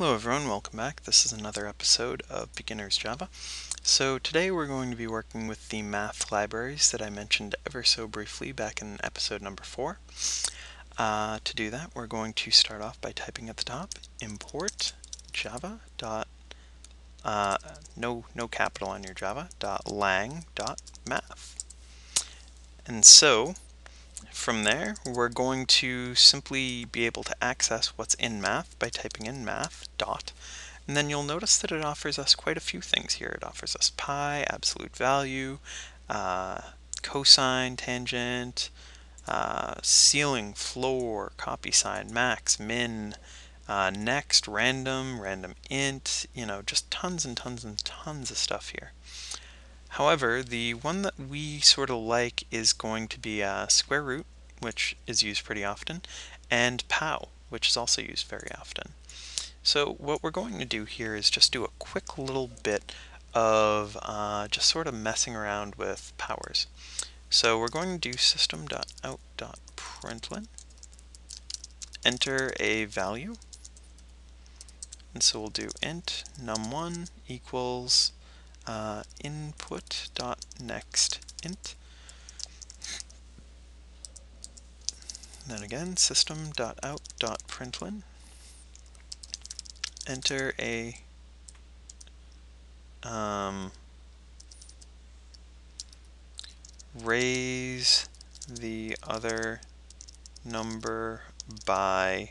Hello everyone, welcome back. This is another episode of Beginner's Java. So today we're going to be working with the math libraries that I mentioned ever so briefly back in episode number 4. To do that, we're going to start off by typing at the top, import java dot, no capital on your java, .lang.math. And so from there, we're going to simply be able to access what's in math by typing in math dot. And then you'll notice that it offers us quite a few things here. It offers us pi, absolute value, cosine, tangent, ceiling, floor, copy sign, max, min, next, random int, just tons and tons and tons of stuff here. However, the one that we sort of like is going to be square root, which is used pretty often, and pow, which is also used very often. So what we're going to do here is just do a quick little bit of just sort of messing around with powers. So we're going to do system.out.println, enter a value, and so we'll do int num1 equals input.nextInt. Then again, system.out.println, enter a raise the other number by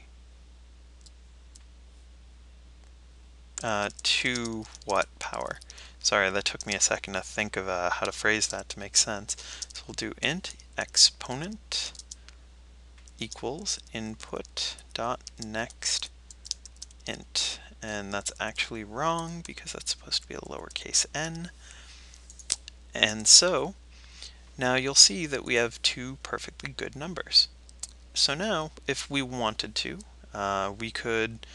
2 what power? Sorry, that took me a second to think of how to phrase that to make sense. So we'll do int exponent equals input dot next int, and that's actually wrong because that's supposed to be a lowercase n. And so now you'll see that we have two perfectly good numbers. So now if we wanted to, we could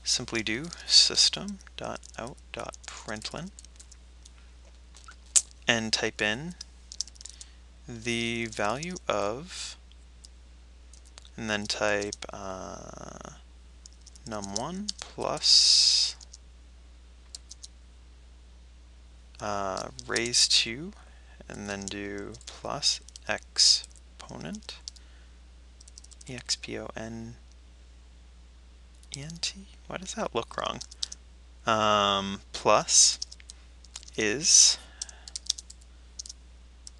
simply do system.out.println and type in the value of, and then type num1 plus raise 2, and then do plus exponent, exponent. Why does that look wrong? Plus is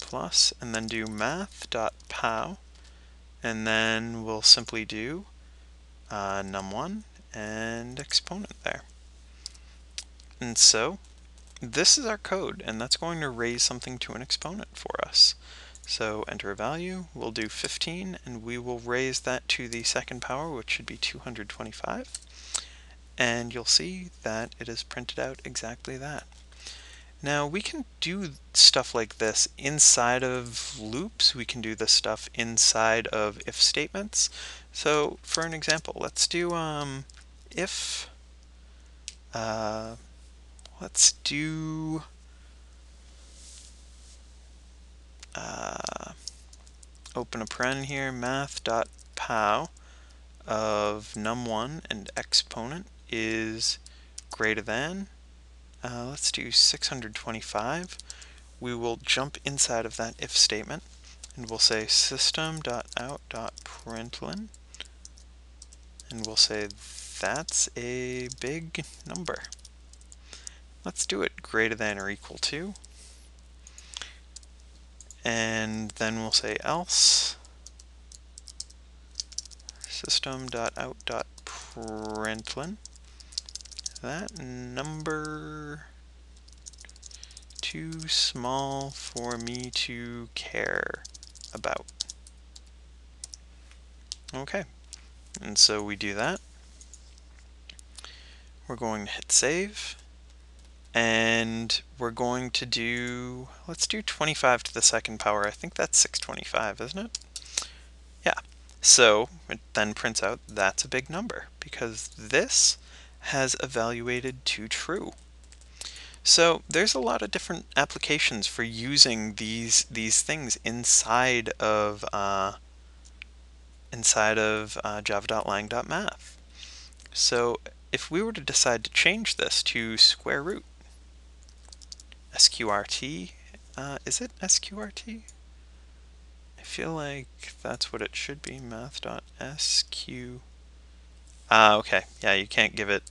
plus, and then do math.pow, and then we'll simply do num1 and exponent there. And so this is our code, and that's going to raise something to an exponent for us. So enter a value, we'll do 15, and we will raise that to the second power, which should be 225. And you'll see that it is printed out exactly that. Now we can do stuff like this inside of loops. We can do this stuff inside of if statements. So for an example, let's do if, let's do open a paren here, math.pow of num1 and exponent is greater than, let's do 625. We will jump inside of that if statement, and we'll say system.out.println, and we'll say that's a big number. Let's do it greater than or equal to, and then we'll say else system.out.println, that number too small for me to care about. Okay, and so we do that. We're going to hit save, and we're going to do, let's do 25 to the second power. I think that's 625, isn't it? Yeah. So it then prints out that's a big number because this has evaluated to true. So there's a lot of different applications for using these things inside of java.lang.math. So if we were to decide to change this to square root, SQRT, is it SQRT? I feel like that's what it should be, math.sq. Okay, yeah, you can't give it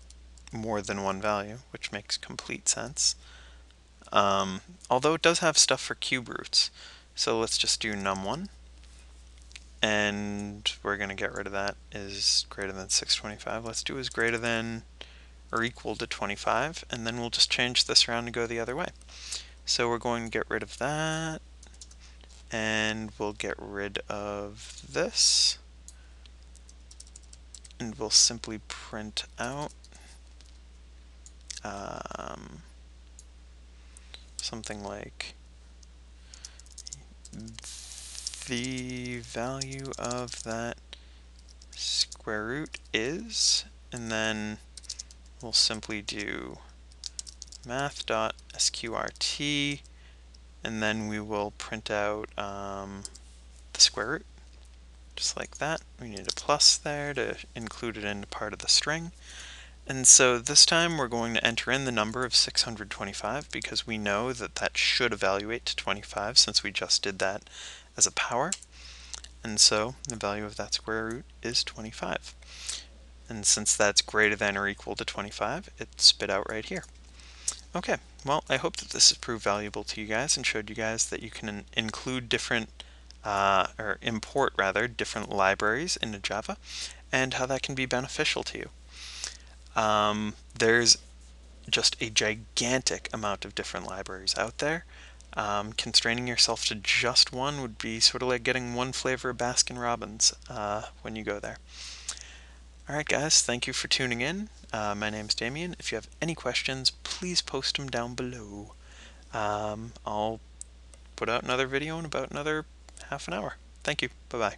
more than one value, which makes complete sense. Although it does have stuff for cube roots. So let's just do num1. And we're going to get rid of that is greater than 625. Let's do is greater than or equal to 25. And then we'll just change this around and go the other way. So we're going to get rid of that. And we'll get rid of this. And we'll simply print out something like the value of that square root is, and then we'll simply do math.sqrt, and then we will print out the square root, just like that. We need a plus there to include it in part of the string. And so this time we're going to enter in the number of 625 because we know that that should evaluate to 25 since we just did that as a power. And so the value of that square root is 25. And since that's greater than or equal to 25, it's spit out right here. Okay, well, I hope that this has proved valuable to you guys and showed you guys that you can include different, or import rather, different libraries into Java and how that can be beneficial to you. There's just a gigantic amount of different libraries out there. Constraining yourself to just one would be sort of like getting one flavor of Baskin Robbins when you go there. Alright guys, thank you for tuning in. My name's Damien. If you have any questions, please post them down below. I'll put out another video in about another half an hour. Thank you. Bye-bye.